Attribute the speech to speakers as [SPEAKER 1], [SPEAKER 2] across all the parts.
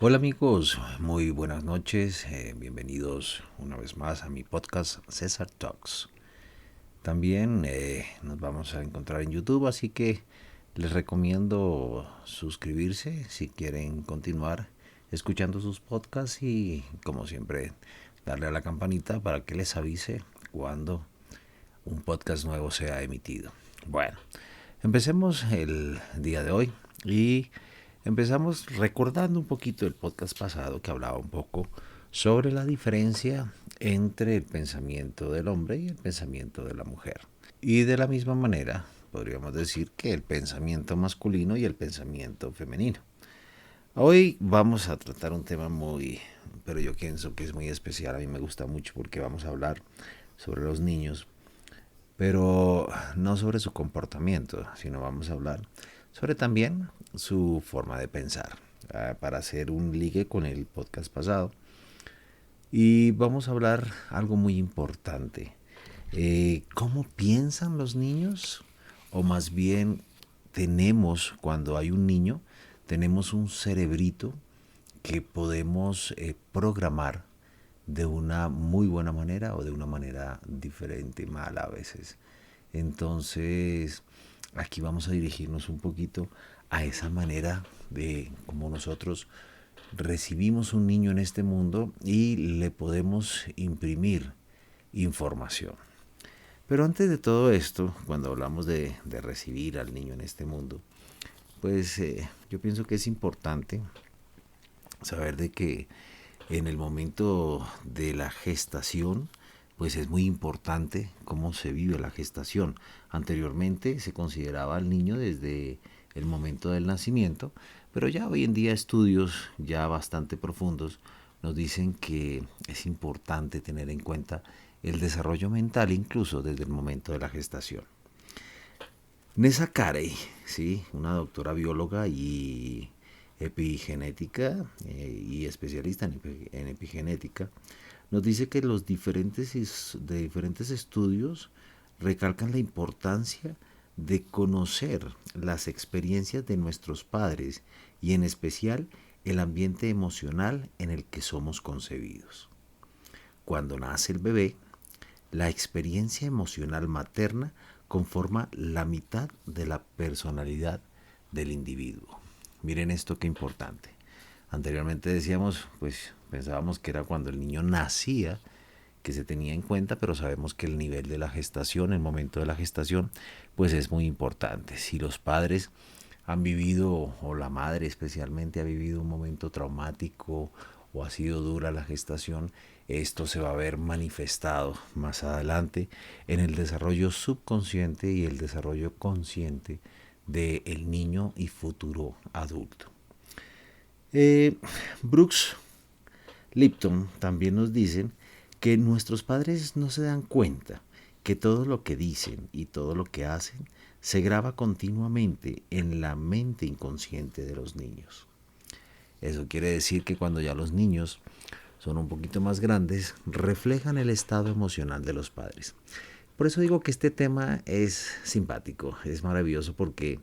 [SPEAKER 1] Hola amigos, muy buenas noches, bienvenidos una vez más a mi podcast César Talks. También nos vamos a encontrar en YouTube, así que les recomiendo suscribirse si quieren continuar escuchando sus podcasts y como siempre darle a la campanita para que les avise cuando un podcast nuevo sea emitido. Bueno, empecemos el día de hoy y empezamos recordando un poquito el podcast pasado que hablaba un poco sobre la diferencia entre el pensamiento del hombre y el pensamiento de la mujer. Y de la misma manera podríamos decir que el pensamiento masculino y el pensamiento femenino. Hoy vamos a tratar un tema pero yo pienso que es muy especial, a mí me gusta mucho porque vamos a hablar sobre los niños, pero no sobre su comportamiento, sino vamos a hablar sobre también su forma de pensar, para hacer un ligue con el podcast pasado. Y vamos a hablar algo muy importante. ¿Cómo piensan los niños? O más bien, cuando hay un niño, tenemos un cerebrito que podemos programar de una muy buena manera o de una manera diferente, mala a veces. Entonces, aquí vamos a dirigirnos un poquito a esa manera de cómo nosotros recibimos un niño en este mundo y le podemos imprimir información. Pero antes de todo esto, cuando hablamos de recibir al niño en este mundo, pues yo pienso que es importante saber de que en el momento de la gestación, pues es muy importante cómo se vive la gestación. Anteriormente se consideraba al niño desde el momento del nacimiento, pero ya hoy en día estudios ya bastante profundos nos dicen que es importante tener en cuenta el desarrollo mental incluso desde el momento de la gestación. Nessa Carey, ¿sí? Una doctora bióloga y epigenética y especialista en epigenética, nos dice que de diferentes estudios recalcan la importancia de conocer las experiencias de nuestros padres y en especial el ambiente emocional en el que somos concebidos. Cuando nace el bebé, la experiencia emocional materna conforma la mitad de la personalidad del individuo. Miren esto qué importante. Anteriormente decíamos, pues pensábamos que era cuando el niño nacía que se tenía en cuenta, pero sabemos que el nivel de la gestación, el momento de la gestación, pues es muy importante. Si los padres han vivido, o la madre especialmente ha vivido un momento traumático o ha sido dura la gestación, esto se va a ver manifestado más adelante en el desarrollo subconsciente y el desarrollo consciente del niño y futuro adulto. Eh, Brooks Lipton también nos dicen que nuestros padres no se dan cuenta que todo lo que dicen y todo lo que hacen se graba continuamente en la mente inconsciente de los niños. Eso quiere decir que cuando ya los niños son un poquito más grandes, reflejan el estado emocional de los padres. Por eso digo que este tema es simpático, es maravilloso porque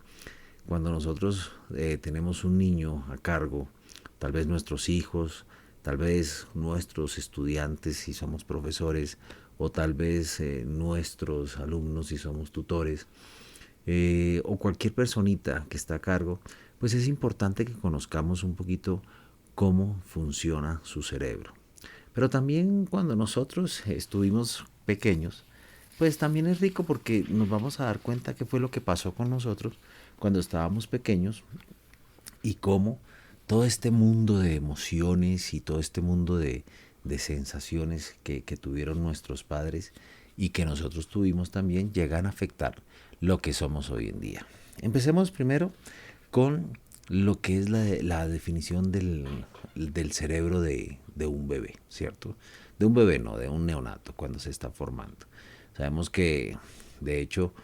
[SPEAKER 1] cuando nosotros tenemos un niño a cargo, tal vez nuestros hijos, tal vez nuestros estudiantes si somos profesores, o tal vez nuestros alumnos si somos tutores, o cualquier personita que está a cargo, pues es importante que conozcamos un poquito cómo funciona su cerebro. Pero también cuando nosotros estuvimos pequeños, pues también es rico porque nos vamos a dar cuenta qué fue lo que pasó con nosotros cuando estábamos pequeños y cómo todo este mundo de emociones y todo este mundo de sensaciones que tuvieron nuestros padres y que nosotros tuvimos también llegan a afectar lo que somos hoy en día. Empecemos primero con lo que es la definición del cerebro de un bebé, ¿cierto? De un bebé, no, de un neonato cuando se está formando. Sabemos que, de hecho,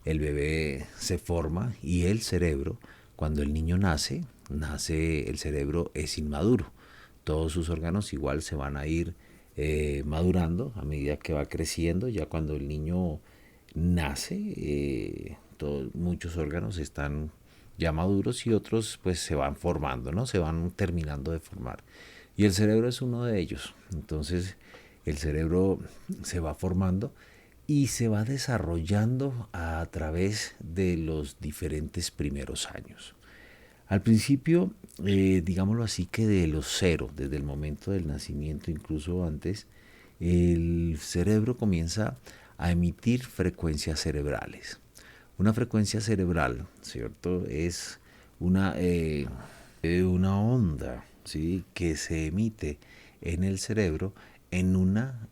[SPEAKER 1] el bebé se forma y el cerebro, cuando el niño nace el cerebro es inmaduro. Todos sus órganos igual se van a ir madurando a medida que va creciendo. Ya cuando el niño nace, muchos órganos están ya maduros y otros pues se van formando, ¿no? Se van terminando de formar. Y el cerebro es uno de ellos. Entonces el cerebro se va formando y se va desarrollando a través de los diferentes primeros años. Al principio, digámoslo así, que de los cero, desde el momento del nacimiento, incluso antes, el cerebro comienza a emitir frecuencias cerebrales. Una frecuencia cerebral, ¿cierto? Es una onda, ¿sí? Que se emite en el cerebro en una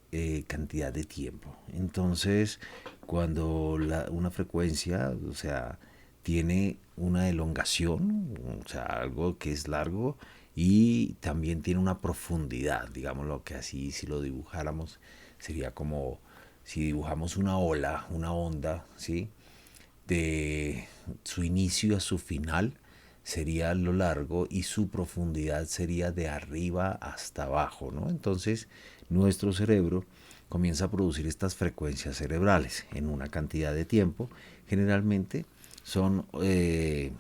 [SPEAKER 1] cantidad de tiempo. Entonces, cuando una frecuencia, o sea, tiene una elongación, o sea, algo que es largo, y también tiene una profundidad, digámoslo que así, si lo dibujáramos, sería como si dibujamos una ola, una onda, ¿sí? De su inicio a su final sería lo largo y su profundidad sería de arriba hasta abajo, ¿no? Entonces, nuestro cerebro comienza a producir estas frecuencias cerebrales en una cantidad de tiempo, generalmente son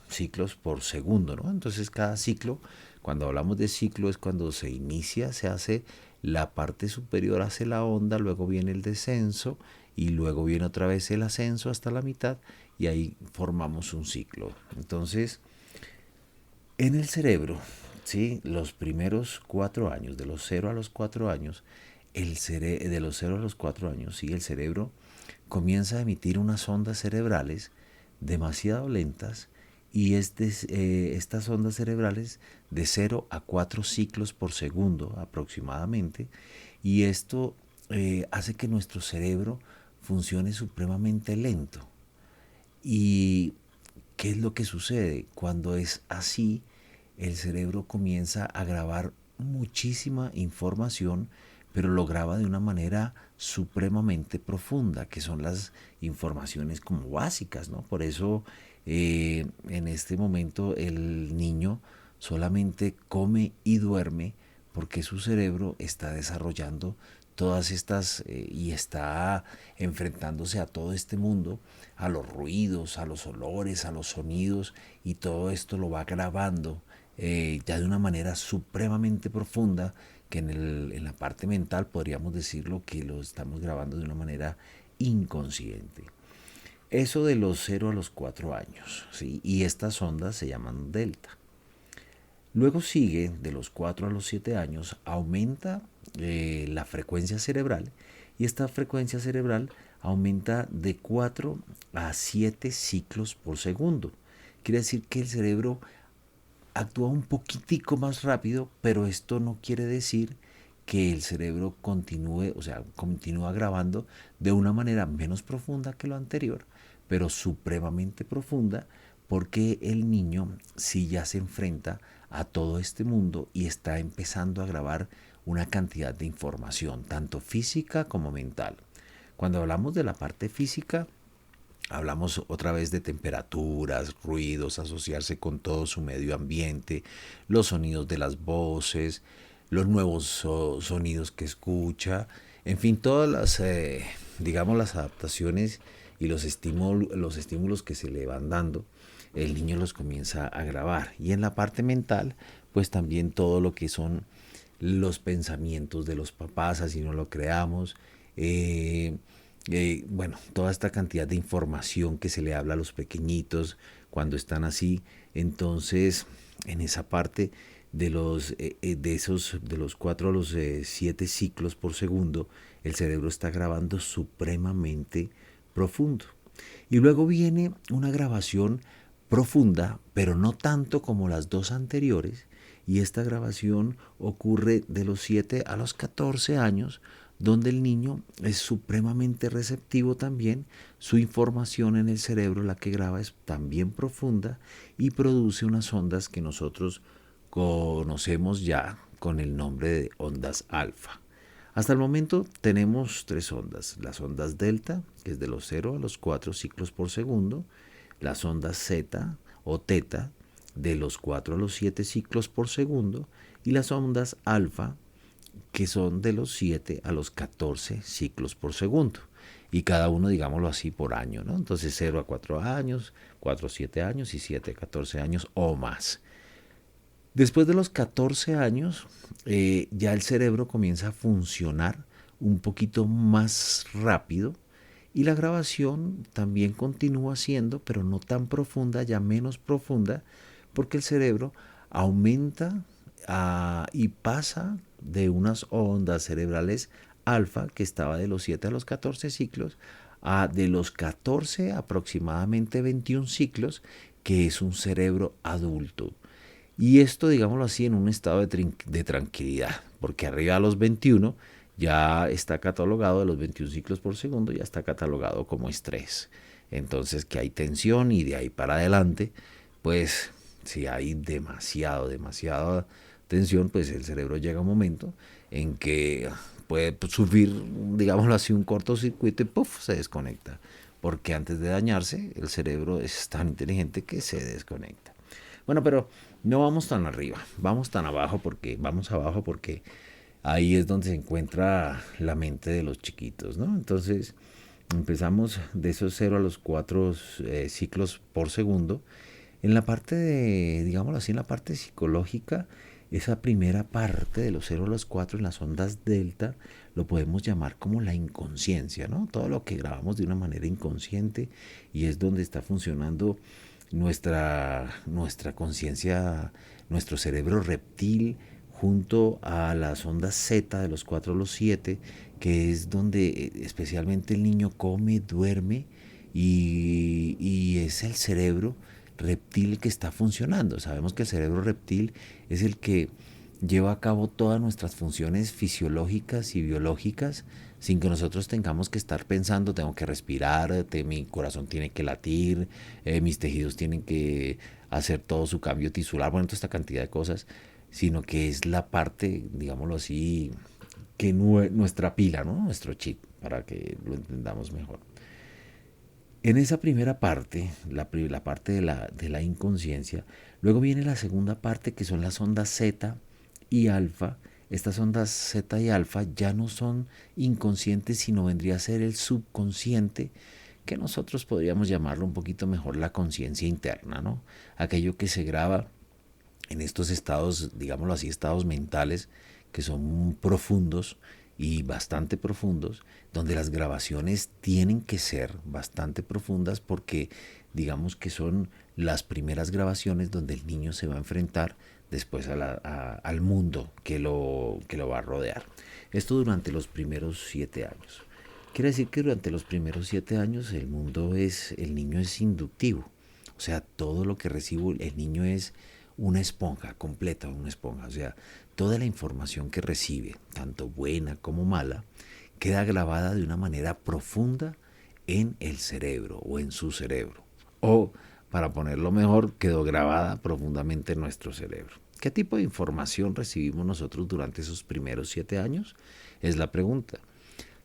[SPEAKER 1] ciclos por segundo, ¿no? Entonces cada ciclo, cuando hablamos de ciclo, es cuando se inicia, se hace la parte superior, hace la onda, luego viene el descenso y luego viene otra vez el ascenso hasta la mitad y ahí formamos un ciclo. Entonces, en el cerebro, ¿sí? Los primeros 4 años, de los 0 a los 4 años, de los 0 a los 4 años, ¿sí? El cerebro comienza a emitir unas ondas cerebrales demasiado lentas y estas ondas cerebrales de 0 a 4 ciclos por segundo aproximadamente, y esto hace que nuestro cerebro funcione supremamente lento. ¿Y qué es lo que sucede? Cuando es así, el cerebro comienza a grabar muchísima información, pero lo graba de una manera supremamente profunda, que son las informaciones como básicas, ¿no? Por eso en este momento el niño solamente come y duerme porque su cerebro está desarrollando todas estas y está enfrentándose a todo este mundo, a los ruidos, a los olores, a los sonidos, y todo esto lo va grabando ya de una manera supremamente profunda, que en la parte mental podríamos decirlo que lo estamos grabando de una manera inconsciente. Eso de los 0 a los 4 años, ¿sí? Y estas ondas se llaman delta. Luego sigue, de los 4 a los 7 años, aumenta la frecuencia cerebral, y esta frecuencia cerebral aumenta de 4 a 7 ciclos por segundo. Quiere decir que el cerebro actúa un poquitico más rápido, pero esto no quiere decir que el cerebro continúe, o sea, continúa grabando de una manera menos profunda que lo anterior, pero supremamente profunda, porque el niño sí ya se enfrenta a todo este mundo y está empezando a grabar una cantidad de información, tanto física como mental. Cuando hablamos de la parte física, hablamos otra vez de temperaturas, ruidos, asociarse con todo su medio ambiente, los sonidos de las voces, los nuevos sonidos que escucha, en fin, todas las, digamos, las adaptaciones y los estímulos que se le van dando, el niño los comienza a grabar. Y en la parte mental, pues también todo lo que son los pensamientos de los papás, así no lo creamos, bueno, toda esta cantidad de información que se le habla a los pequeñitos cuando están así. Entonces, en esa parte de los 4 a los 7 ciclos por segundo, el cerebro está grabando supremamente profundo. Y luego viene una grabación profunda, pero no tanto como las dos anteriores, y esta grabación ocurre de los 7 a los 14 años, donde el niño es supremamente receptivo también, su información en el cerebro, la que graba, es también profunda y produce unas ondas que nosotros conocemos ya con el nombre de ondas alfa. Hasta el momento tenemos 3 ondas: las ondas delta, que es de los 0 a los 4 ciclos por segundo; las ondas zeta o teta, de los 4 a los 7 ciclos por segundo; y las ondas alfa, que son de los 7 a los 14 ciclos por segundo. y cada uno, digámoslo así, por año, ¿no? Entonces 0 a 4 años, 4 a 7 años y 7 a 14 años o más. Después de los 14 años, ya el cerebro comienza a funcionar un poquito más rápido y la grabación también continúa siendo, pero no tan profunda, ya menos profunda, porque el cerebro aumenta y pasa de unas ondas cerebrales alfa, que estaba de los 7 a los 14 ciclos, a de los 14 aproximadamente 21 ciclos, que es un cerebro adulto. Y esto, digámoslo así, en un estado de tranquilidad, porque arriba a los 21 ya está catalogado, de los 21 ciclos por segundo, ya está catalogado como estrés. Entonces, que hay tensión y de ahí para adelante, pues si hay demasiada tensión, pues el cerebro llega a un momento en que puede sufrir, digámoslo así, un cortocircuito y ¡puf!, se desconecta. Porque antes de dañarse, el cerebro es tan inteligente que se desconecta. Bueno, pero no vamos tan arriba, vamos tan abajo vamos abajo porque ahí es donde se encuentra la mente de los chiquitos, ¿no? Entonces empezamos de esos 0 a los 4 ciclos por segundo. En la parte de, digámoslo así, en la parte psicológica, esa primera parte de los 0 a los 4 en las ondas delta lo podemos llamar como la inconsciencia, ¿no? Todo lo que grabamos de una manera inconsciente, y es donde está funcionando nuestra conciencia, nuestro cerebro reptil, junto a las ondas Z de los 4 a los 7, que es donde especialmente el niño come, duerme, y es el cerebro reptil que está funcionando. Sabemos que el cerebro reptil es el que lleva a cabo todas nuestras funciones fisiológicas y biológicas sin que nosotros tengamos que estar pensando, tengo que respirar, mi corazón tiene que latir, mis tejidos tienen que hacer todo su cambio tisular, bueno, toda esta cantidad de cosas, sino que es la parte, digámoslo así, que nuestra pila, ¿no? Nuestro chip, para que lo entendamos mejor. En esa primera parte, la parte de la inconsciencia, luego viene la segunda parte, que son las ondas Z y alfa. Estas ondas Z y alfa ya no son inconscientes, sino vendría a ser el subconsciente, que nosotros podríamos llamarlo un poquito mejor la conciencia interna, ¿no? Aquello que se graba en estos estados, digámoslo así, estados mentales que son profundos y bastante profundos, donde las grabaciones tienen que ser bastante profundas porque digamos que son las primeras grabaciones donde el niño se va a enfrentar después al mundo que lo va a rodear. Esto durante los primeros 7 años. Quiere decir que durante los primeros 7 años el niño es inductivo. O sea, todo lo que recibo, el niño es una esponja, completa una esponja. O sea, toda la información que recibe, tanto buena como mala, queda grabada de una manera profunda en el cerebro o en su cerebro. O, para ponerlo mejor, quedó grabada profundamente en nuestro cerebro. ¿Qué tipo de información recibimos nosotros durante esos primeros 7 años? Es la pregunta.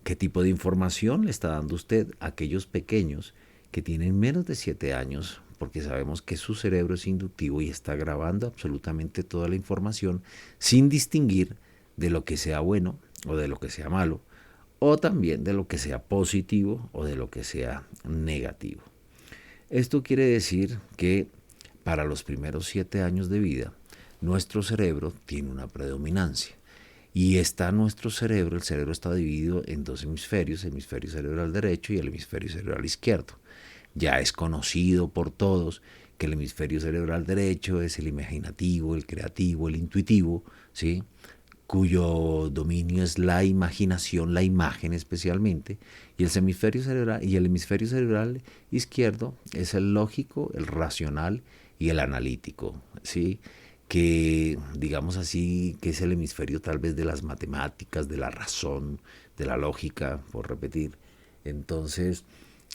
[SPEAKER 1] ¿Qué tipo de información le está dando usted a aquellos pequeños que tienen menos de 7 años? Porque sabemos que su cerebro es inductivo y está grabando absolutamente toda la información sin distinguir de lo que sea bueno o de lo que sea malo, o también de lo que sea positivo o de lo que sea negativo. Esto quiere decir que para los primeros 7 años de vida, nuestro cerebro tiene una predominancia. Y está nuestro cerebro, el cerebro está dividido en 2 hemisferios, el hemisferio cerebral derecho y el hemisferio cerebral izquierdo. Ya es conocido por todos que el hemisferio cerebral derecho es el imaginativo, el creativo, el intuitivo, ¿sí? Cuyo dominio es la imaginación, la imagen especialmente, y el hemisferio cerebral izquierdo es el lógico, el racional y el analítico, ¿sí? Que digamos así, que es el hemisferio tal vez de las matemáticas, de la razón, de la lógica, por repetir. Entonces,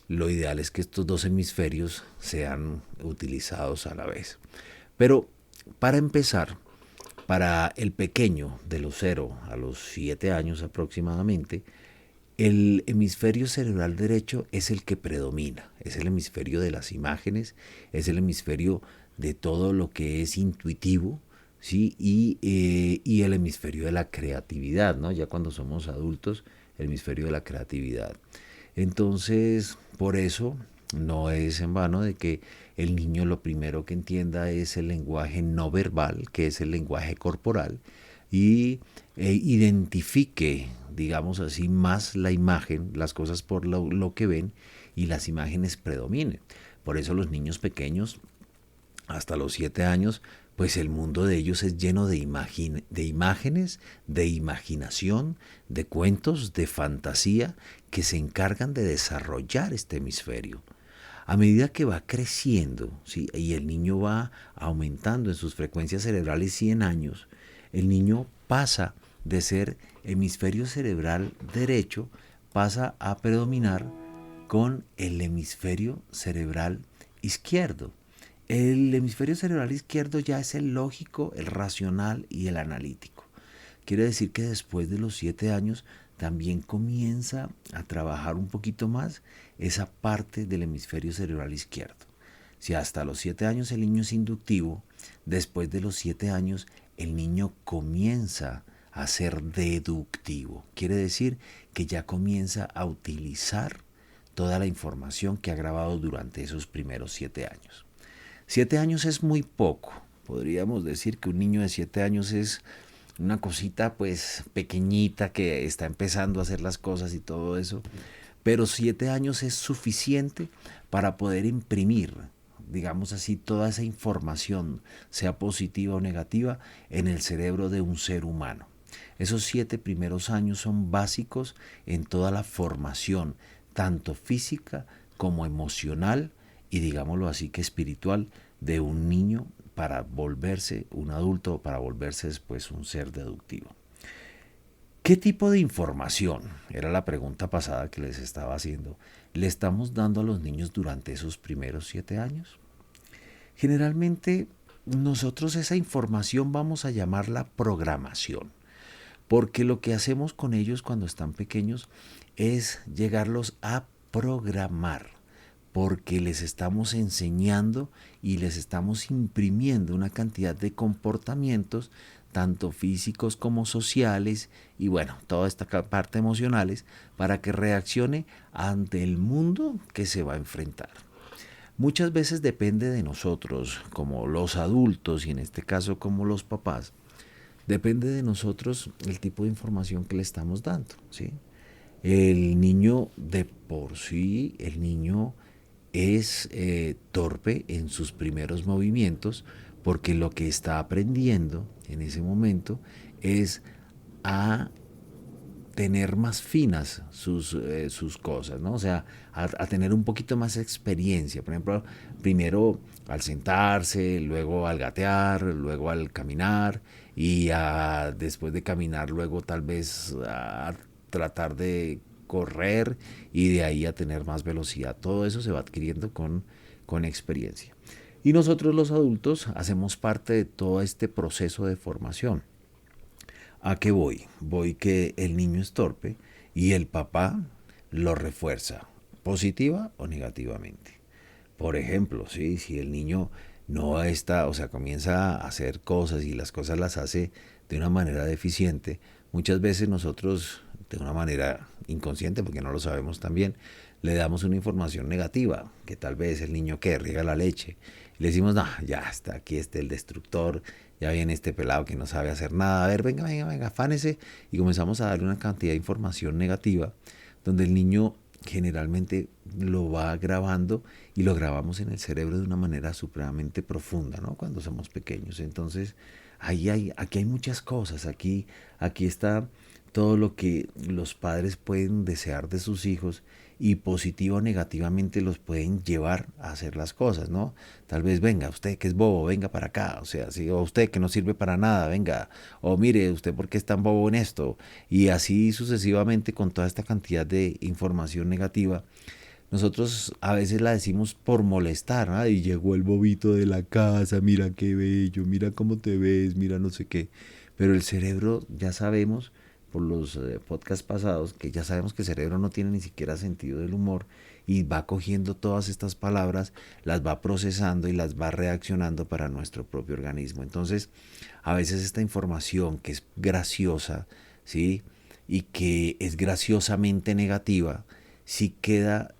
[SPEAKER 1] lo ideal es que estos 2 hemisferios sean utilizados a la vez. Pero para empezar, para el pequeño de los 0 a los 7 años aproximadamente, el hemisferio cerebral derecho es el que predomina, es el hemisferio de las imágenes, es el hemisferio de todo lo que es intuitivo, ¿sí? Y el hemisferio de la creatividad, ¿no? Ya cuando somos adultos, el hemisferio de la creatividad. Entonces, por eso no es en vano de que el niño lo primero que entienda es el lenguaje no verbal, que es el lenguaje corporal, y identifique, digamos así, más la imagen, las cosas por lo que ven, y las imágenes predominen. Por eso los niños pequeños, hasta los 7 años, pues el mundo de ellos es lleno de imágenes, de imaginación, de cuentos, de fantasía, que se encargan de desarrollar este hemisferio. A medida que va creciendo, ¿sí? Y el niño va aumentando en sus frecuencias cerebrales 100 años, el niño pasa de ser hemisferio cerebral derecho, pasa a predominar con el hemisferio cerebral izquierdo. El hemisferio cerebral izquierdo ya es el lógico, el racional y el analítico. Quiere decir que después de los 7 años también comienza a trabajar un poquito más esa parte del hemisferio cerebral izquierdo. Si hasta los 7 años el niño es inductivo, después de los 7 años el niño comienza a ser deductivo. Quiere decir que ya comienza a utilizar toda la información que ha grabado durante esos primeros 7 años. 7 años es muy poco. Podríamos decir que un niño de 7 años es una cosita pues pequeñita que está empezando a hacer las cosas y todo eso. Pero 7 años es suficiente para poder imprimir, digamos así, toda esa información, sea positiva o negativa, en el cerebro de un ser humano. Esos 7 primeros años son básicos en toda la formación, tanto física como emocional y digámoslo así que espiritual, de un niño para volverse un adulto o para volverse después un ser deductivo. ¿Qué tipo de información, era la pregunta pasada que les estaba haciendo, le estamos dando a los niños durante esos primeros 7 años? Generalmente nosotros esa información vamos a llamarla programación, porque lo que hacemos con ellos cuando están pequeños es llegarlos a programar, porque les estamos enseñando y les estamos imprimiendo una cantidad de comportamientos, tanto físicos como sociales, y bueno, toda esta parte emocionales, para que reaccione ante el mundo que se va a enfrentar. Muchas veces depende de nosotros, como los adultos, y en este caso como los papás, depende de nosotros el tipo de información que le estamos dando, ¿sí? El niño de por sí, el niño es torpe en sus primeros movimientos porque lo que está aprendiendo en ese momento es a tener más finas sus cosas, ¿no? O sea, a tener un poquito más experiencia. Por ejemplo, primero al sentarse, luego al gatear, luego al caminar y después de caminar, luego tal vez a tratar de correr y de ahí a tener más velocidad. Todo eso se va adquiriendo con experiencia. Y nosotros los adultos hacemos parte de todo este proceso de formación. ¿A qué voy? Voy que el niño es torpe y el papá lo refuerza, positiva o negativamente. Por ejemplo, ¿sí? Si el niño no está, o sea, comienza a hacer cosas y las cosas las hace de una manera deficiente, muchas veces nosotros, de una manera inconsciente, porque no lo sabemos también, le damos una información negativa, que tal vez el niño que riega la leche, y le decimos, no, ya está, aquí está el destructor, ya viene este pelado que no sabe hacer nada, a ver, venga, venga, venga, afánese, y comenzamos a darle una cantidad de información negativa, donde el niño generalmente lo va grabando y lo grabamos en el cerebro de una manera supremamente profunda, ¿no? Cuando somos pequeños. Entonces, aquí hay muchas cosas, aquí está todo lo que los padres pueden desear de sus hijos y positivo o negativamente los pueden llevar a hacer las cosas, ¿no? Tal vez venga, usted que es bobo, venga para acá, o sea, o usted que no sirve para nada, venga, o mire, usted por qué es tan bobo en esto, y así sucesivamente con toda esta cantidad de información negativa. Nosotros a veces la decimos por molestar, ¿no? Y llegó el bobito de la casa, mira qué bello, mira cómo te ves, mira no sé qué. Pero el cerebro, ya sabemos, por los podcasts pasados, que ya sabemos que el cerebro no tiene ni siquiera sentido del humor y va cogiendo todas estas palabras, las va procesando y las va reaccionando para nuestro propio organismo. Entonces, a veces esta información que es graciosa, ¿sí? Y que es graciosamente negativa, sí queda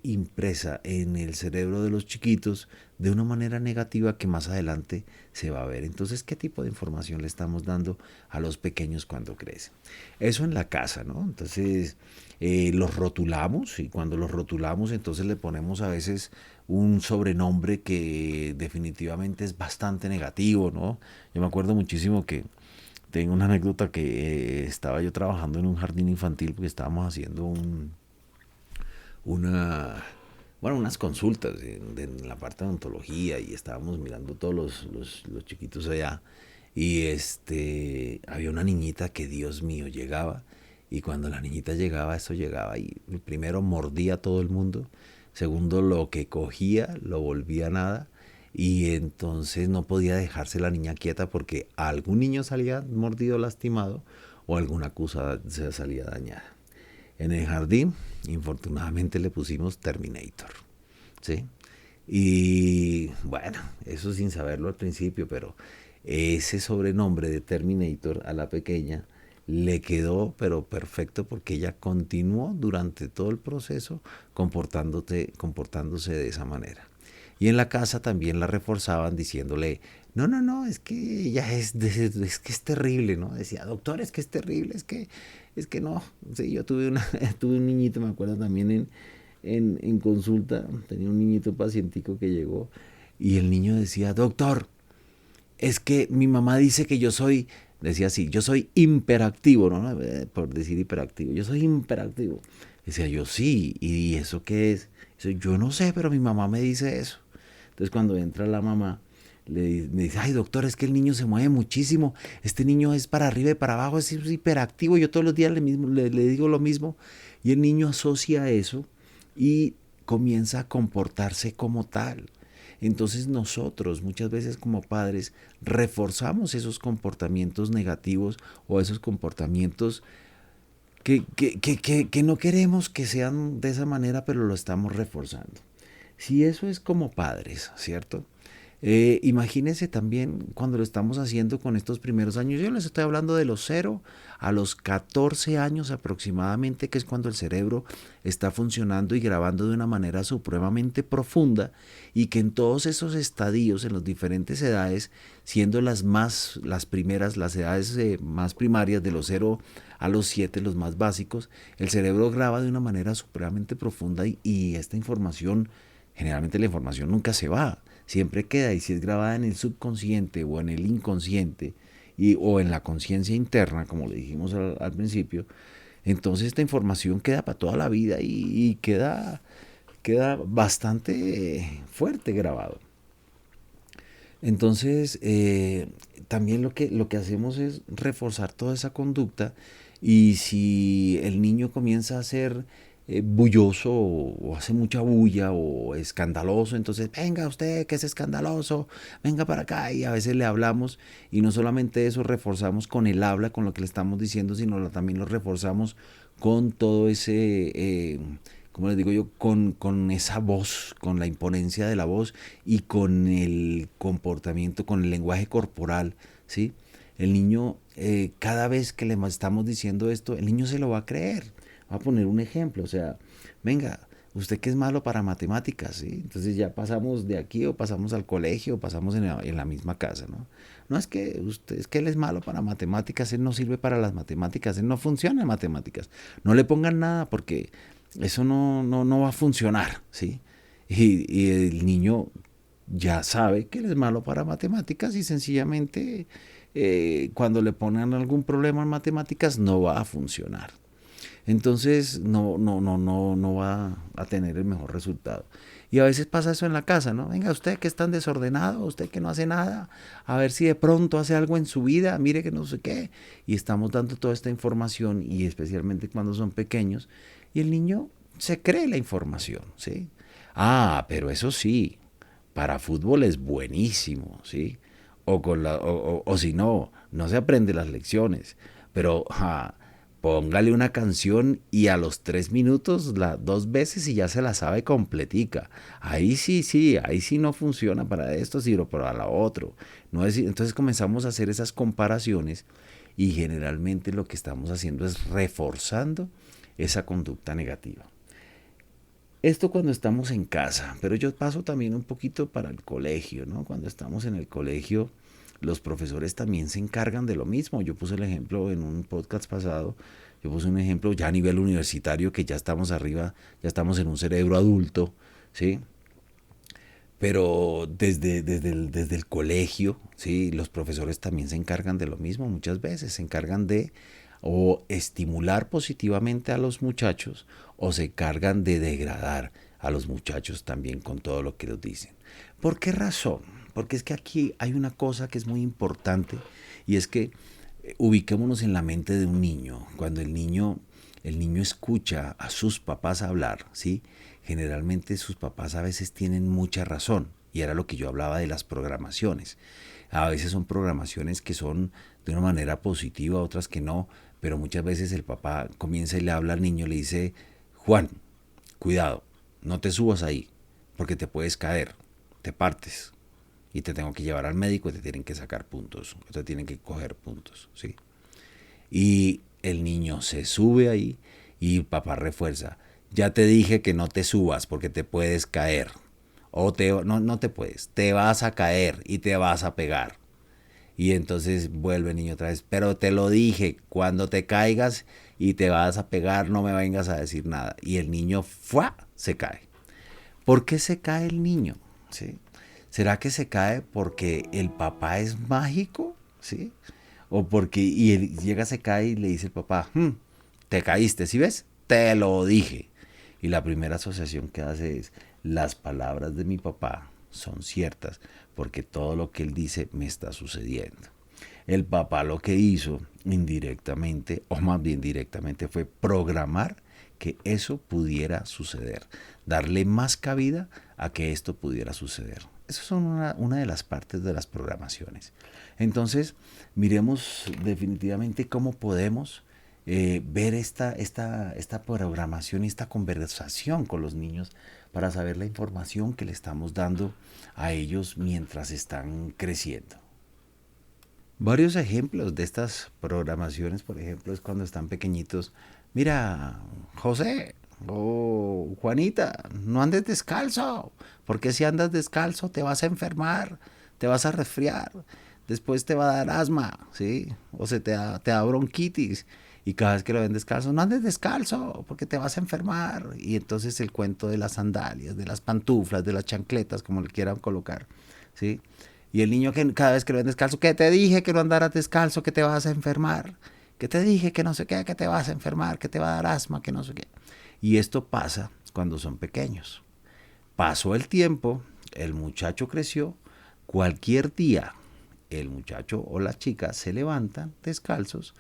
[SPEAKER 1] impresa en el cerebro de los chiquitos de una manera negativa que más adelante se va a ver. Entonces, ¿qué tipo de información le estamos dando a los pequeños cuando crecen? Eso en la casa, ¿no? Entonces, los rotulamos y cuando los rotulamos, entonces le ponemos a veces un sobrenombre que definitivamente es bastante negativo, ¿no? Yo me acuerdo muchísimo que tengo una anécdota que estaba yo trabajando en un jardín infantil porque estábamos haciendo una, bueno, unas consultas en la parte de odontología y estábamos mirando todos los chiquitos allá y había una niñita que Dios mío llegaba y cuando la niñita llegaba, eso llegaba y primero mordía a todo el mundo, segundo lo que cogía lo volvía nada y entonces no podía dejarse la niña quieta porque algún niño salía mordido, lastimado o alguna cosa se salía dañada. En el jardín, infortunadamente le pusimos Terminator, ¿sí? Y bueno, eso sin saberlo al principio, pero ese sobrenombre de Terminator a la pequeña le quedó pero perfecto porque ella continuó durante todo el proceso comportándose de esa manera. Y en la casa también la reforzaban diciéndole, no, no, no, es que ella es que es terrible, ¿no? Decía, doctor, es que es terrible, es que no. Sí, yo tuve un niñito, me acuerdo también en consulta, tenía un niñito pacientico que llegó y el niño decía, doctor, es que mi mamá dice que yo soy, decía así, yo soy hiperactivo, ¿no? Por decir hiperactivo, yo soy hiperactivo. Decía yo, sí, ¿y eso qué es? Dice, yo no sé, pero mi mamá me dice eso. Entonces cuando entra la mamá, me dice, ay doctor, es que el niño se mueve muchísimo, este niño es para arriba y para abajo, es hiperactivo, yo todos los días le digo lo mismo. Y el niño asocia eso y comienza a comportarse como tal. Entonces nosotros muchas veces como padres reforzamos esos comportamientos negativos o esos comportamientos que no queremos que sean de esa manera, pero lo estamos reforzando. Si eso es como padres, ¿cierto? Imagínense también cuando lo estamos haciendo con estos primeros años. Yo les estoy hablando de los 0 a los 14 años aproximadamente, que es cuando el cerebro está funcionando y grabando de una manera supremamente profunda y que en todos esos estadios, en las diferentes edades, siendo las primeras, las edades más primarias de los 0 a los 7, los más básicos, el cerebro graba de una manera supremamente profunda y esta información, generalmente la información nunca se va, siempre queda y si es grabada en el subconsciente o en el inconsciente o en la conciencia interna, como le dijimos al principio, entonces esta información queda para toda la vida y queda bastante fuerte grabado. Entonces, también lo que hacemos es reforzar toda esa conducta y si el niño comienza a ser bulloso o hace mucha bulla o escandaloso, entonces venga usted que es escandaloso, venga para acá y a veces le hablamos y no solamente eso reforzamos con el habla, con lo que le estamos diciendo, sino también lo reforzamos con todo ese como les digo yo, con esa voz, con la imponencia de la voz y con el comportamiento, con el lenguaje corporal, ¿sí? El niño, cada vez que le estamos diciendo esto, el niño se lo va a creer. Voy a poner un ejemplo, o sea, venga, usted que es malo para matemáticas, ¿sí? Entonces ya pasamos de aquí o pasamos al colegio o pasamos en la misma casa, ¿no? No es que es que él es malo para matemáticas, él no sirve para las matemáticas, él no funciona en matemáticas. No le pongan nada porque eso no va a funcionar, ¿sí? Y el niño ya sabe que él es malo para matemáticas y sencillamente cuando le ponen algún problema en matemáticas no va a funcionar. Entonces no va a tener el mejor resultado. Y a veces pasa eso en la casa, ¿no? Venga, usted que es tan desordenado, usted que no hace nada, a ver si de pronto hace algo en su vida, mire que no sé qué. Y estamos dando toda esta información, y especialmente cuando son pequeños, y el niño se cree la información, ¿sí? Ah, pero eso sí, para fútbol es buenísimo, ¿sí? O si no, no se aprende las lecciones, pero póngale una canción y a los 3 minutos, 2 veces y ya se la sabe completica. Ahí sí no funciona para esto, sino para lo otro. No es, entonces comenzamos a hacer esas comparaciones y generalmente lo que estamos haciendo es reforzando esa conducta negativa. Esto cuando estamos en casa, pero yo paso también un poquito para el colegio, ¿no? Cuando estamos en el colegio, los profesores también se encargan de lo mismo. Yo puse el ejemplo en un podcast pasado, yo puse un ejemplo ya a nivel universitario, que ya estamos arriba, ya estamos en un cerebro adulto, ¿sí? Pero desde el colegio, ¿sí? Los profesores también se encargan de lo mismo muchas veces, se encargan de o estimular positivamente a los muchachos o se encargan de degradar a los muchachos también con todo lo que les dicen. ¿Por qué razón? Porque es que aquí hay una cosa que es muy importante y es que ubiquémonos en la mente de un niño. Cuando el niño escucha a sus papás hablar, ¿sí? Generalmente sus papás a veces tienen mucha razón. Y era lo que yo hablaba de las programaciones. A veces son programaciones que son de una manera positiva, otras que no, pero muchas veces el papá comienza y le habla al niño, le dice, Juan, cuidado, no te subas ahí, porque te puedes caer, te partes, y te tengo que llevar al médico y te tienen que sacar puntos, te tienen que coger puntos, ¿sí? Y el niño se sube ahí y papá refuerza, ya te dije que no te subas porque te puedes caer, no te puedes, te vas a caer y te vas a pegar. Y entonces vuelve el niño otra vez, pero te lo dije, cuando te caigas y te vas a pegar, no me vengas a decir nada. Y el niño ¡fua! Se cae. ¿Por qué se cae el niño? ¿Sí? ¿Será que se cae porque el papá es mágico? ¿Sí? O porque y él llega, se cae y le dice el papá, te caíste, ¿sí ves? Te lo dije. Y la primera asociación que hace es, las palabras de mi papá son ciertas, porque todo lo que él dice me está sucediendo. El papá lo que hizo indirectamente, o más bien directamente, fue programar que eso pudiera suceder, darle más cabida a que esto pudiera suceder. Esas son una de las partes de las programaciones. Entonces, miremos definitivamente cómo podemos ver esta programación y esta conversación con los niños para saber la información que le estamos dando a ellos mientras están creciendo. Varios ejemplos de estas programaciones, por ejemplo, es cuando están pequeñitos. Mira, José o Juanita, no andes descalzo, porque si andas descalzo te vas a enfermar, te vas a resfriar, después te va a dar asma, ¿sí? O te da bronquitis. Y cada vez que lo ven descalzo, no andes descalzo, porque te vas a enfermar. Y entonces el cuento de las sandalias, de las pantuflas, de las chancletas, como le quieran colocar, ¿sí? Y el niño que cada vez que lo ven descalzo, que te dije que no andaras descalzo, que te vas a enfermar, que te dije que no sé qué, que te vas a enfermar, que te va a dar asma, que no sé qué. Y esto pasa cuando son pequeños. Pasó el tiempo, el muchacho creció, cualquier día el muchacho o la chica se levantan descalzos,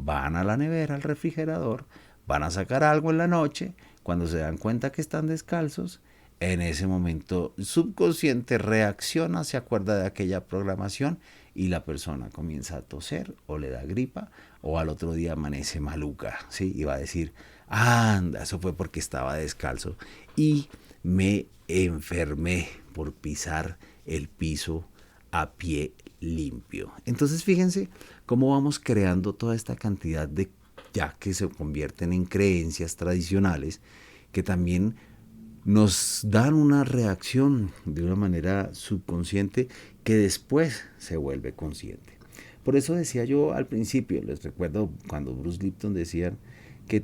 [SPEAKER 1] van a la nevera, al refrigerador, van a sacar algo en la noche, cuando se dan cuenta que están descalzos, en ese momento el subconsciente reacciona, se acuerda de aquella programación y la persona comienza a toser o le da gripa o al otro día amanece maluca, ¿sí? Y va a decir, anda, eso fue porque estaba descalzo y me enfermé por pisar el piso a pie limpio. Entonces fíjense cómo vamos creando toda esta cantidad de ya que se convierten en creencias tradicionales que también nos dan una reacción de una manera subconsciente que después se vuelve consciente. Por eso decía yo al principio, les recuerdo cuando Bruce Lipton decía que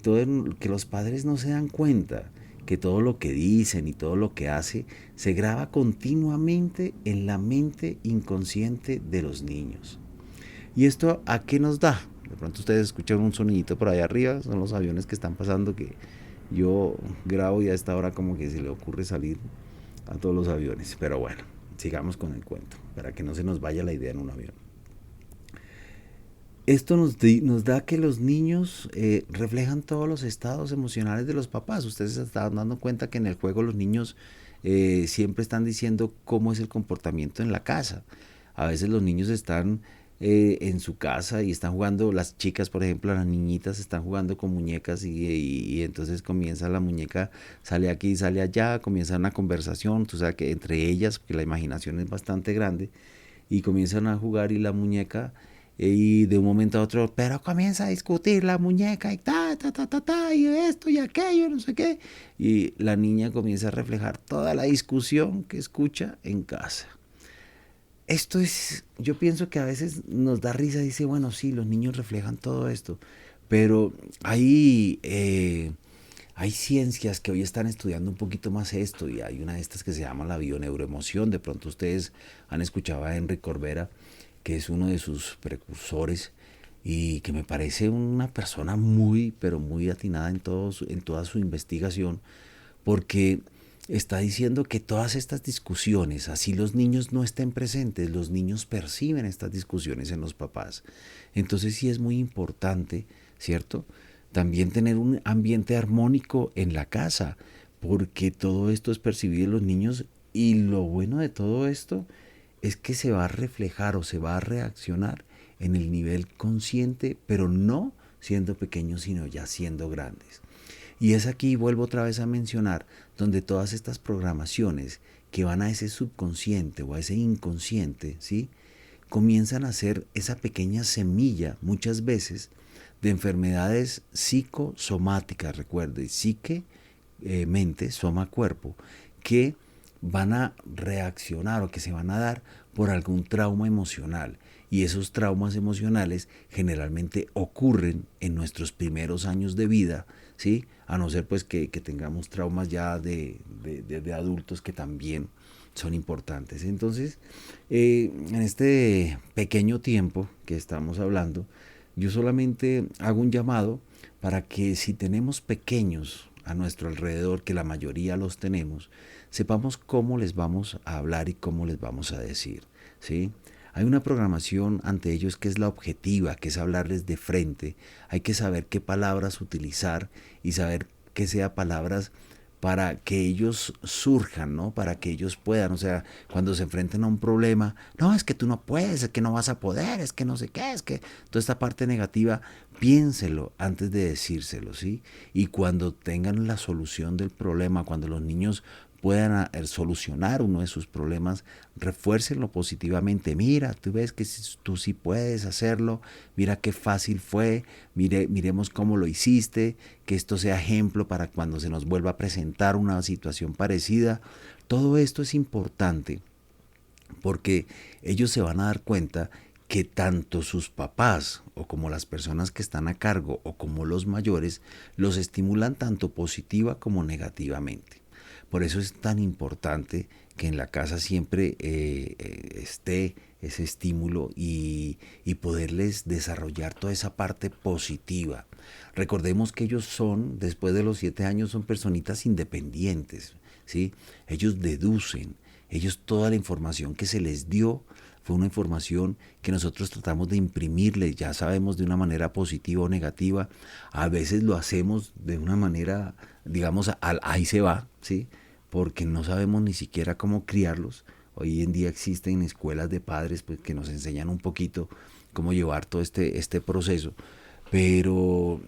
[SPEAKER 1] los padres no se dan cuenta que todo lo que dicen y todo lo que hace se graba continuamente en la mente inconsciente de los niños. ¿Y esto a qué nos da? De pronto ustedes escuchan un sonidito por allá arriba, son los aviones que están pasando que yo grabo y a esta hora como que se le ocurre salir a todos los aviones. Pero bueno, sigamos con el cuento, para que no se nos vaya la idea en un avión. Esto nos da que los niños reflejan todos los estados emocionales de los papás. Ustedes se están dando cuenta que en el juego los niños siempre están diciendo cómo es el comportamiento en la casa. A veces los niños están en su casa y están jugando, las chicas por ejemplo, las niñitas están jugando con muñecas y entonces comienza la muñeca, sale aquí, sale allá, comienza una conversación, tú sabes que entre ellas, porque la imaginación es bastante grande, y comienzan a jugar y la muñeca Y de un momento a otro, pero comienza a discutir la muñeca y y esto y aquello, no sé qué. Y la niña comienza a reflejar toda la discusión que escucha en casa. Esto es, yo pienso que a veces nos da risa, dice, bueno, sí, los niños reflejan todo esto, pero hay ciencias que hoy están estudiando un poquito más esto y hay una de estas que se llama la bioneuroemoción. De pronto ustedes han escuchado a Enrique Corbera, que es uno de sus precursores y que me parece una persona muy, pero muy atinada en toda su investigación, porque está diciendo que todas estas discusiones, así los niños no estén presentes, los niños perciben estas discusiones en los papás. Entonces sí es muy importante, ¿cierto? También tener un ambiente armónico en la casa, porque todo esto es percibido en los niños y lo bueno de todo esto es que se va a reflejar o se va a reaccionar en el nivel consciente, pero no siendo pequeños, sino ya siendo grandes. Y es aquí, vuelvo otra vez a mencionar, donde todas estas programaciones que van a ese subconsciente o a ese inconsciente, ¿sí? Comienzan a ser esa pequeña semilla, muchas veces, de enfermedades psicosomáticas, recuerde, psique, mente, soma, cuerpo, que van a reaccionar o que se van a dar por algún trauma emocional. Y esos traumas emocionales generalmente ocurren en nuestros primeros años de vida, ¿sí? A no ser pues que tengamos traumas ya de adultos que también son importantes. Entonces, en este pequeño tiempo que estamos hablando, yo solamente hago un llamado para que si tenemos pequeños a nuestro alrededor, que la mayoría los tenemos, sepamos cómo les vamos a hablar y cómo les vamos a decir, ¿sí? Hay una programación ante ellos que es la objetiva, que es hablarles de frente. Hay que saber qué palabras utilizar y saber que sean palabras para que ellos surjan, ¿no? Para que ellos puedan, o sea, cuando se enfrenten a un problema, no, es que tú no puedes, es que no vas a poder, es que no sé qué, es que toda esta parte negativa, piénselo antes de decírselo, ¿sí? Y cuando tengan la solución del problema, cuando los niños puedan solucionar uno de sus problemas, refuércenlo positivamente. Mira, tú ves que tú sí puedes hacerlo, mira qué fácil fue, miremos cómo lo hiciste, que esto sea ejemplo para cuando se nos vuelva a presentar una situación parecida. Todo esto es importante porque ellos se van a dar cuenta que tanto sus papás o como las personas que están a cargo o como los mayores los estimulan tanto positiva como negativamente. Por eso es tan importante que en la casa siempre esté ese estímulo y poderles desarrollar toda esa parte positiva. Recordemos que ellos son, después de los 7 años, son personitas independientes, ¿sí? Ellos deducen, ellos toda la información que se les dio fue una información que nosotros tratamos de imprimirle, ya sabemos de una manera positiva o negativa, a veces lo hacemos de una manera, digamos, ahí se va, ¿sí? Porque no sabemos ni siquiera cómo criarlos. Hoy en día existen escuelas de padres pues, que nos enseñan un poquito cómo llevar todo este proceso, pero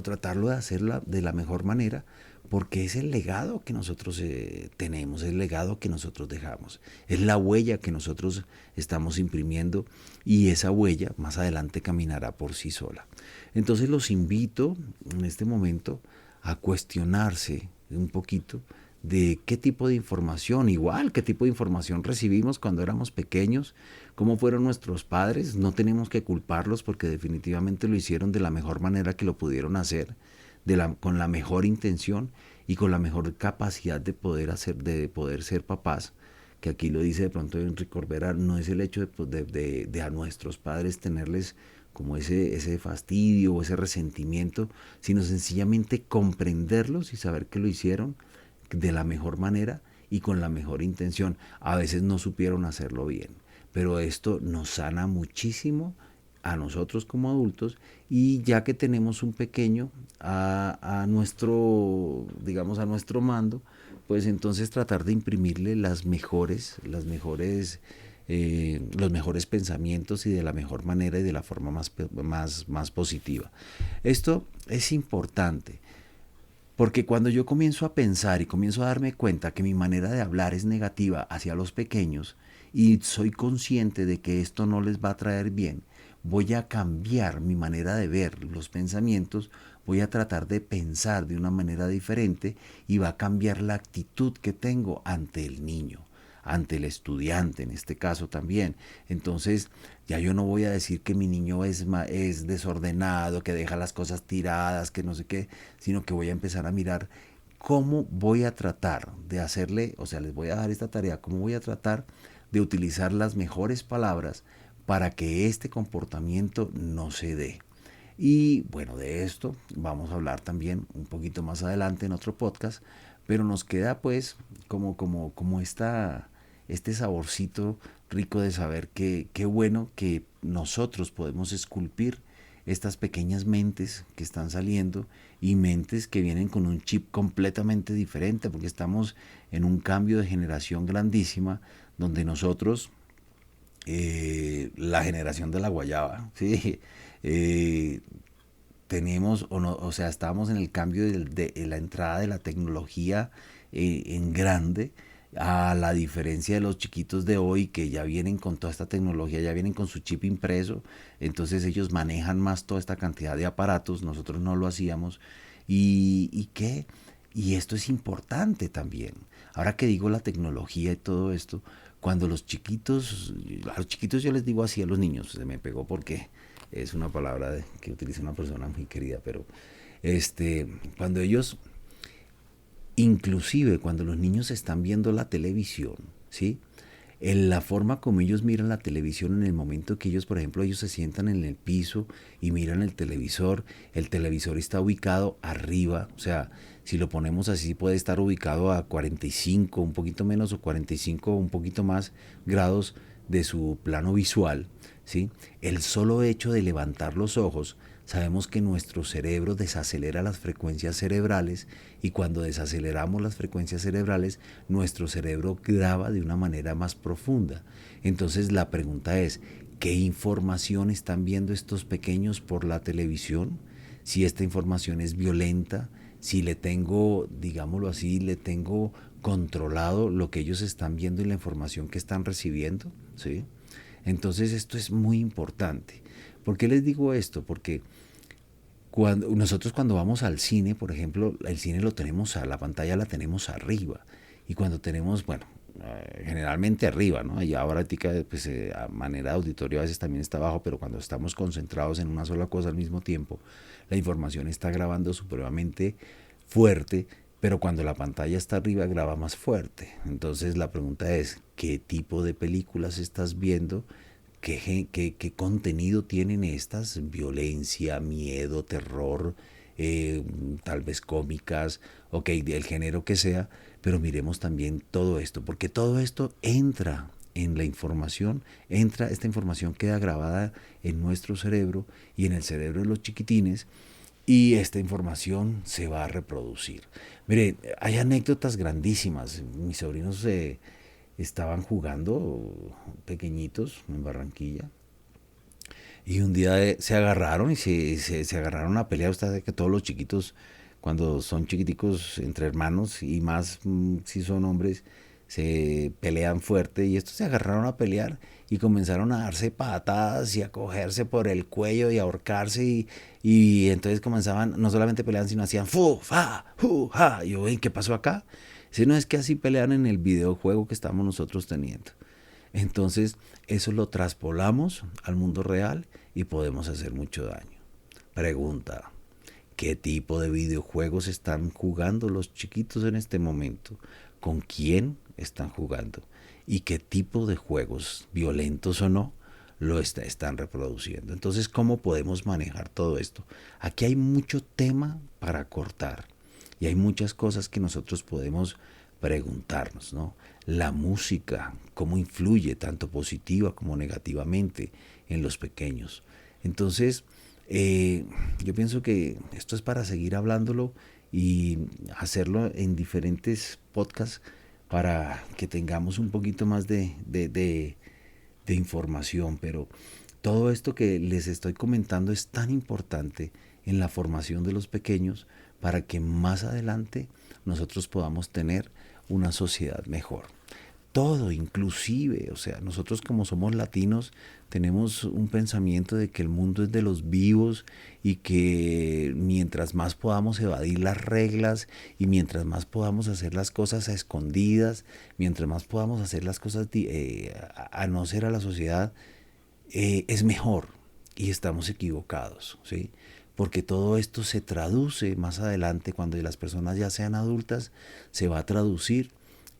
[SPEAKER 1] tratarlo de hacerla de la mejor manera, porque es el legado que nosotros tenemos, es el legado que nosotros dejamos, es la huella que nosotros estamos imprimiendo y esa huella más adelante caminará por sí sola. Entonces los invito en este momento a cuestionarse un poquito de qué tipo de información, igual qué tipo de información recibimos cuando éramos pequeños, cómo fueron nuestros padres. No tenemos que culparlos porque definitivamente lo hicieron de la mejor manera que lo pudieron hacer, con la mejor intención y con la mejor capacidad de poder de poder ser papás, que aquí lo dice de pronto Enrique Corbera, no es el hecho de a nuestros padres tenerles como ese fastidio o ese resentimiento, sino sencillamente comprenderlos y saber que lo hicieron de la mejor manera y con la mejor intención. A veces no supieron hacerlo bien, pero esto nos sana muchísimo a nosotros como adultos y ya que tenemos un pequeño a nuestro, digamos, a nuestro mando, pues entonces tratar de imprimirle los mejores pensamientos y de la mejor manera y de la forma más positiva. Esto es importante. Porque cuando yo comienzo a pensar y comienzo a darme cuenta que mi manera de hablar es negativa hacia los pequeños y soy consciente de que esto no les va a traer bien, voy a cambiar mi manera de ver los pensamientos, voy a tratar de pensar de una manera diferente y va a cambiar la actitud que tengo ante el niño, ante el estudiante en este caso también. Entonces ya yo no voy a decir que mi niño es desordenado, que deja las cosas tiradas, que no sé qué, sino que voy a empezar a mirar cómo voy a tratar de hacerle, o sea, les voy a dar esta tarea, cómo voy a tratar de utilizar las mejores palabras para que este comportamiento no se dé. Y bueno, de esto vamos a hablar también un poquito más adelante en otro podcast, pero nos queda pues como este saborcito rico de saber que qué bueno que nosotros podemos esculpir estas pequeñas mentes que están saliendo y mentes que vienen con un chip completamente diferente, porque estamos en un cambio de generación grandísima donde nosotros, la generación de la guayaba, ¿sí? Eh, tenemos, o sea, estábamos en el cambio de la entrada de la tecnología en grande, a la diferencia de los chiquitos de hoy que ya vienen con toda esta tecnología, ya vienen con su chip impreso, entonces ellos manejan más toda esta cantidad de aparatos, nosotros no lo hacíamos. ¿Y qué? Y esto es importante también. Ahora que digo la tecnología y todo esto, cuando a los chiquitos yo les digo así a los niños, se me pegó porque es una palabra que utiliza una persona muy querida, pero cuando ellos, inclusive cuando los niños están viendo la televisión, ¿sí? En la forma como ellos miran la televisión en el momento que ellos, por ejemplo, ellos se sientan en el piso y miran el televisor está ubicado arriba, o sea, si lo ponemos así puede estar ubicado a 45, un poquito menos, o 45, un poquito más grados de su plano visual, ¿sí? El solo hecho de levantar los ojos, sabemos que nuestro cerebro desacelera las frecuencias cerebrales y cuando desaceleramos las frecuencias cerebrales, nuestro cerebro graba de una manera más profunda. Entonces la pregunta es, ¿qué información están viendo estos pequeños por la televisión? Si esta información es violenta, si le tengo, digámoslo así, le tengo controlado lo que ellos están viendo y la información que están recibiendo, ¿sí? Entonces esto es muy importante. ¿Por qué les digo esto? Porque nosotros cuando vamos al cine, por ejemplo, el cine lo tenemos la pantalla la tenemos arriba. Y cuando tenemos, bueno, generalmente arriba, ¿no? Y ahora pues, a manera de auditorio a veces también está abajo, pero cuando estamos concentrados en una sola cosa al mismo tiempo, la información está grabando supremamente fuerte, pero cuando la pantalla está arriba graba más fuerte. Entonces la pregunta es, ¿qué tipo de películas estás viendo? ¿Qué contenido tienen estas? Violencia, miedo, terror, eh, tal vez cómicas, ok, del género que sea, pero miremos también todo esto, porque todo esto entra en la información, esta información queda grabada en nuestro cerebro y en el cerebro de los chiquitines, y esta información se va a reproducir. Mire, hay anécdotas grandísimas. Mis sobrinos estaban jugando pequeñitos en Barranquilla y un día se agarraron y se agarraron a pelear. Usted sabe que todos los chiquitos, cuando son chiquiticos entre hermanos y más si son hombres, se pelean fuerte y estos se agarraron a pelear y comenzaron a darse patadas y a cogerse por el cuello y a ahorcarse y entonces comenzaban, no solamente peleaban, sino hacían fu, fa, hu, ha. Y yo, ¿qué pasó acá? Si no es que así pelean en el videojuego que estamos nosotros teniendo. Entonces, eso lo traspolamos al mundo real y podemos hacer mucho daño. Pregunta, ¿qué tipo de videojuegos están jugando los chiquitos en este momento? ¿Con quién están jugando? ¿Y qué tipo de juegos, violentos o no, están reproduciendo? Entonces, ¿cómo podemos manejar todo esto? Aquí hay mucho tema para cortar y hay muchas cosas que nosotros podemos preguntarnos, ¿no? La música, cómo influye tanto positiva como negativamente en los pequeños. Entonces, yo pienso que esto es para seguir hablándolo y hacerlo en diferentes podcasts para que tengamos un poquito más de información, pero todo esto que les estoy comentando es tan importante en la formación de los pequeños para que más adelante nosotros podamos tener una sociedad mejor. todo, inclusive, o sea, nosotros como somos latinos tenemos un pensamiento de que el mundo es de los vivos y que mientras más podamos evadir las reglas y mientras más podamos hacer las cosas a escondidas, mientras más podamos hacer las cosas a no ser a la sociedad, es mejor. Y estamos equivocados, ¿sí? Porque todo esto se traduce más adelante, cuando las personas ya sean adultas, se va a traducir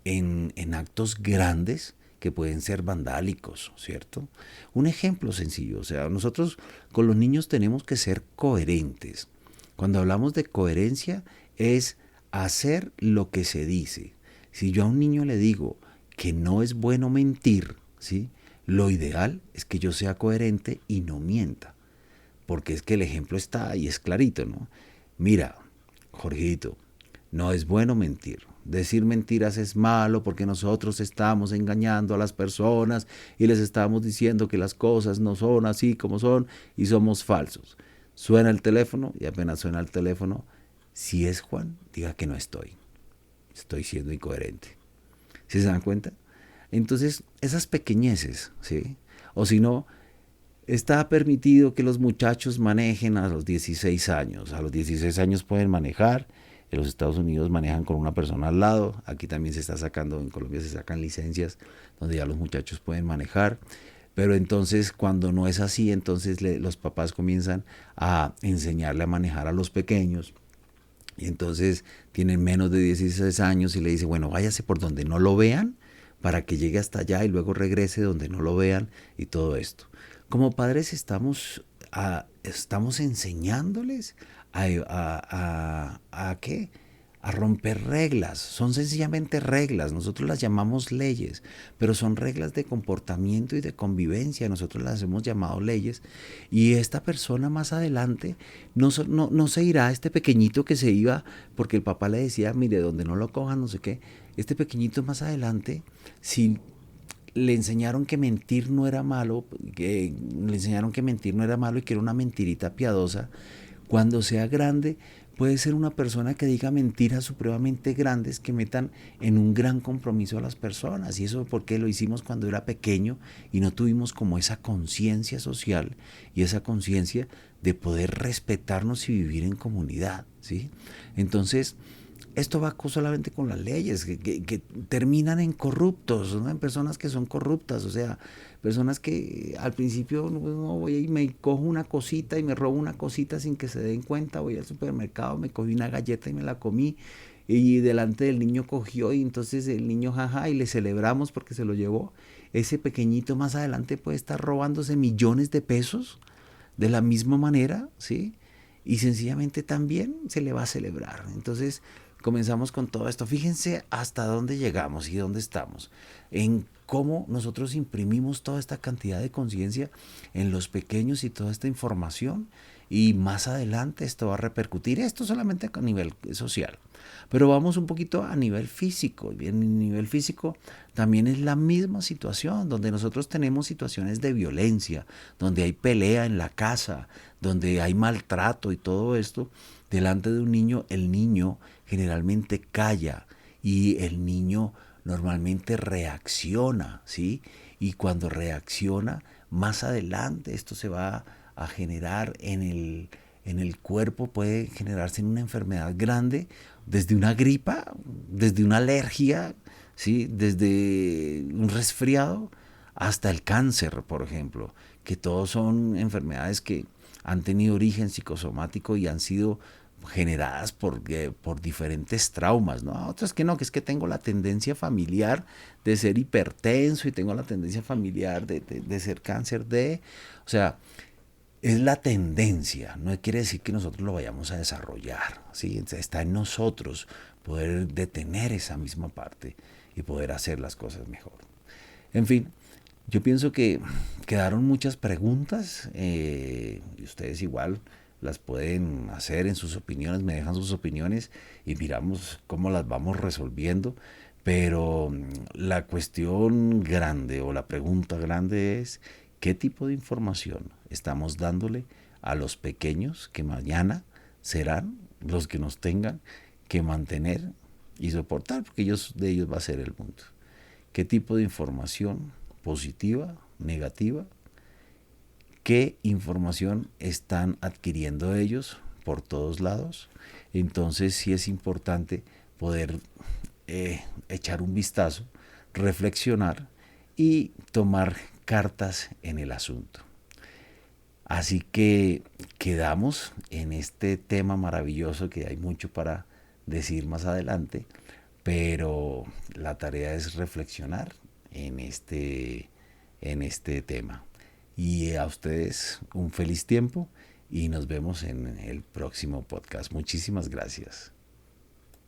[SPEAKER 1] en actos grandes que pueden ser vandálicos, ¿cierto? Un ejemplo sencillo, o sea, nosotros con los niños tenemos que ser coherentes. Cuando hablamos de coherencia es hacer lo que se dice. Si yo a un niño le digo que no es bueno mentir, ¿sí? Lo ideal es que yo sea coherente y no mienta, porque es que el ejemplo está ahí, es clarito, ¿no? Mira, Jorgito, no es bueno mentir. Decir mentiras es malo porque nosotros estamos engañando a las personas y les estamos diciendo que las cosas no son así como son y somos falsos. Suena el teléfono y apenas suena el teléfono, si es Juan, diga que no estoy. Estoy siendo incoherente. ¿Sí se dan cuenta? Entonces, esas pequeñeces, ¿sí? O si no, está permitido que los muchachos manejen a los 16 años. A los 16 años pueden manejar. En los Estados Unidos manejan con una persona al lado. Aquí también se está sacando, en Colombia se sacan licencias donde ya los muchachos pueden manejar. Pero entonces cuando no es así, entonces los papás comienzan a enseñarle a manejar a los pequeños. Y entonces tienen menos de 16 años y le dicen, bueno, váyase por donde no lo vean para que llegue hasta allá y luego regrese donde no lo vean y todo esto. Como padres estamos enseñándoles a ¿qué? A romper reglas. Son sencillamente reglas. Nosotros las llamamos leyes, pero son reglas de comportamiento y de convivencia. Nosotros las hemos llamado leyes. Y esta persona más adelante no se irá, este pequeñito que se iba porque el papá le decía, mire, donde no lo cojan, no sé qué. Este pequeñito más adelante, si le enseñaron que mentir no era malo, que le enseñaron que mentir no era malo y que era una mentirita piadosa, cuando sea grande puede ser una persona que diga mentiras supremamente grandes que metan en un gran compromiso a las personas. Y eso porque lo hicimos cuando era pequeño y no tuvimos como esa conciencia social y esa conciencia de poder respetarnos y vivir en comunidad, ¿sí? Entonces, esto va solamente con las leyes, que terminan en corruptos, ¿no? En personas que son corruptas, o sea, personas que al principio no voy y me cojo una cosita y me robo una cosita sin que se den cuenta, voy al supermercado, me cogí una galleta y me la comí, y delante del niño cogió y entonces el niño jaja y le celebramos porque se lo llevó. Ese pequeñito más adelante puede estar robándose millones de pesos de la misma manera, ¿sí? Y sencillamente también se le va a celebrar. Entonces comenzamos con todo esto. Fíjense hasta dónde llegamos y dónde estamos. En cómo nosotros imprimimos toda esta cantidad de conciencia en los pequeños y toda esta información. Y más adelante esto va a repercutir. Esto solamente a nivel social. Pero vamos un poquito a nivel físico. Bien, a nivel físico también es la misma situación, donde nosotros tenemos situaciones de violencia, donde hay pelea en la casa, donde hay maltrato y todo esto. Delante de un niño, el niño generalmente calla y el niño normalmente reacciona, ¿sí? Y cuando reacciona, más adelante esto se va a generar en el cuerpo, puede generarse en una enfermedad grande, desde una gripa, desde una alergia, ¿sí? Desde un resfriado hasta el cáncer, por ejemplo, que todos son enfermedades que han tenido origen psicosomático y han sido generadas por diferentes traumas, ¿no? Otras que no, que es que tengo la tendencia familiar de ser hipertenso y tengo la tendencia familiar de ser cáncer o sea, es la tendencia, no quiere decir que nosotros lo vayamos a desarrollar, ¿sí? Está en nosotros poder detener esa misma parte y poder hacer las cosas mejor. En fin, yo pienso que quedaron muchas preguntas y ustedes igual las pueden hacer en sus opiniones, me dejan sus opiniones y miramos cómo las vamos resolviendo. Pero la cuestión grande o la pregunta grande es qué tipo de información estamos dándole a los pequeños que mañana serán los que nos tengan que mantener y soportar, porque de ellos va a ser el mundo. qué tipo de información positiva, negativa, qué información están adquiriendo ellos por todos lados. Entonces sí es importante poder echar un vistazo, reflexionar y tomar cartas en el asunto. Así que quedamos en este tema maravilloso que hay mucho para decir más adelante, pero la tarea es reflexionar en este tema. Y a ustedes un feliz tiempo y nos vemos en el próximo podcast. Muchísimas gracias.